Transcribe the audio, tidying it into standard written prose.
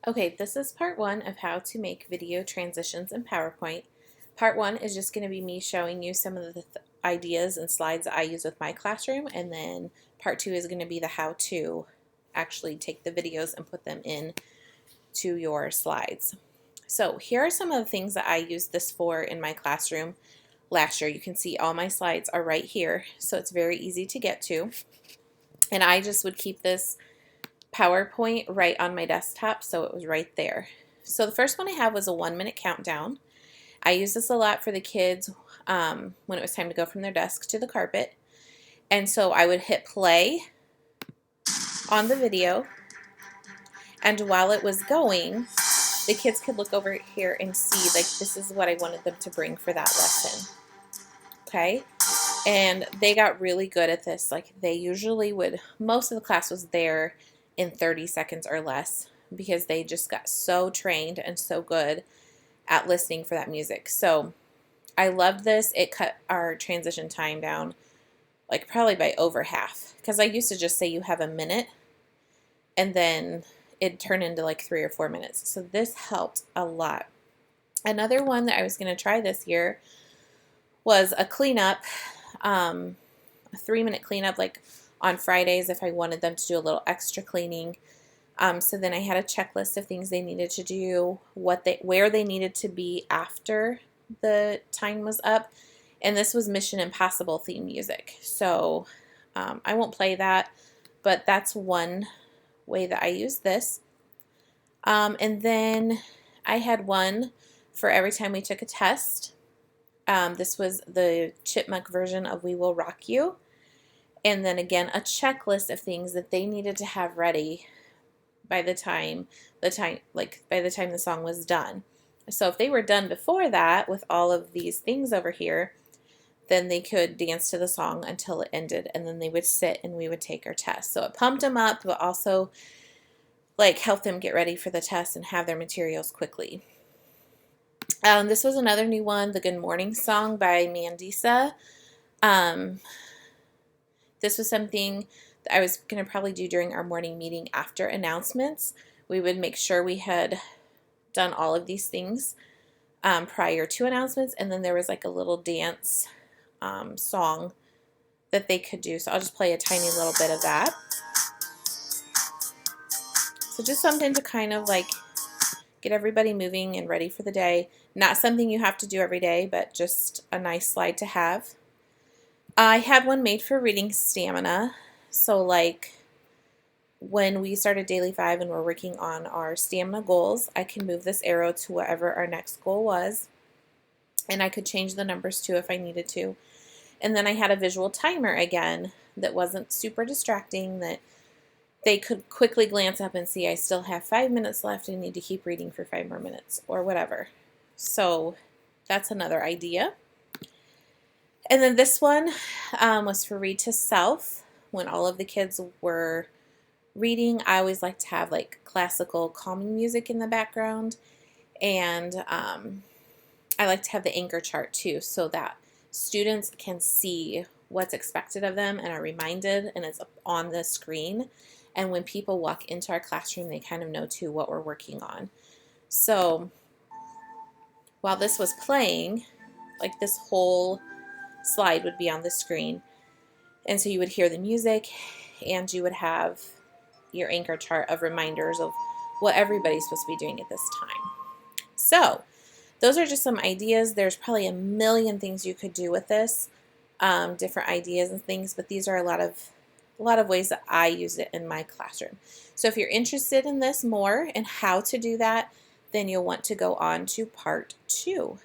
Okay, this is part one of how to make video transitions in PowerPoint. Part one is just going to be me showing you some of the ideas and slides that I use with my classroom, and then part two is going to be the how to actually take the videos and put them in to your slides. So here are some of the things that I used this for in my classroom last year. You can see all my slides are right here, so it's very easy to get to. And I just would keep this PowerPoint right on my desktop, so it was right there. So the first one I have was a 1-minute countdown. I use this a lot for the kids when it was time to go from their desk to the carpet. And so I would hit play on the video, and while it was going, the kids could look over here and see, like, this is what I wanted them to bring for that lesson. Okay? And they got really good at this. Like, they usually would, most of the class was there in 30 seconds or less because they just got so trained and so good at listening for that music. So I loved this. It cut our transition time down like probably by over half, because I used to just say you have a minute and then it'd turn into like 3 or 4 minutes. So this helped a lot. Another one that I was going to try this year was a cleanup, a 3-minute cleanup, like on Fridays if I wanted them to do a little extra cleaning. So then I had a checklist of things they needed to do, where they needed to be after the time was up. And this was Mission Impossible theme music. So I won't play that, but that's one way that I use this. And then I had one for every time we took a test. This was the Chipmunk version of We Will Rock You. And then again, a checklist of things that they needed to have ready by the time the song was done. So if they were done before that with all of these things over here, then they could dance to the song until it ended, and then they would sit and we would take our test. So it pumped them up, but also like helped them get ready for the test and have their materials quickly. This was another new one, the Good Morning Song by Mandisa. This was something that I was going to probably do during our morning meeting after announcements. We would make sure we had done all of these things prior to announcements, and then there was like a little dance song that they could do. So I'll just play a tiny little bit of that. So just something to kind of like get everybody moving and ready for the day. Not something you have to do every day, but just a nice slide to have. I had one made for reading stamina. So like when we started Daily 5 and we're working on our stamina goals, I can move this arrow to whatever our next goal was. And I could change the numbers too if I needed to. And then I had a visual timer again that wasn't super distracting, that they could quickly glance up and see I still have 5 minutes left. I need to keep reading for 5 more minutes or whatever. So that's another idea. And then this one was for Read to Self. When all of the kids were reading, I always like to have like classical calming music in the background. And I like to have the anchor chart too, so that students can see what's expected of them and are reminded, and it's on the screen. And when people walk into our classroom, they kind of know too what we're working on. So while this was playing, like this whole slide would be on the screen. And so you would hear the music and you would have your anchor chart of reminders of what everybody's supposed to be doing at this time. So those are just some ideas. There's probably a million things you could do with this, different ideas and things, but these are a lot of ways that I use it in my classroom. So if you're interested in this more and how to do that, then you'll want to go on to part 2.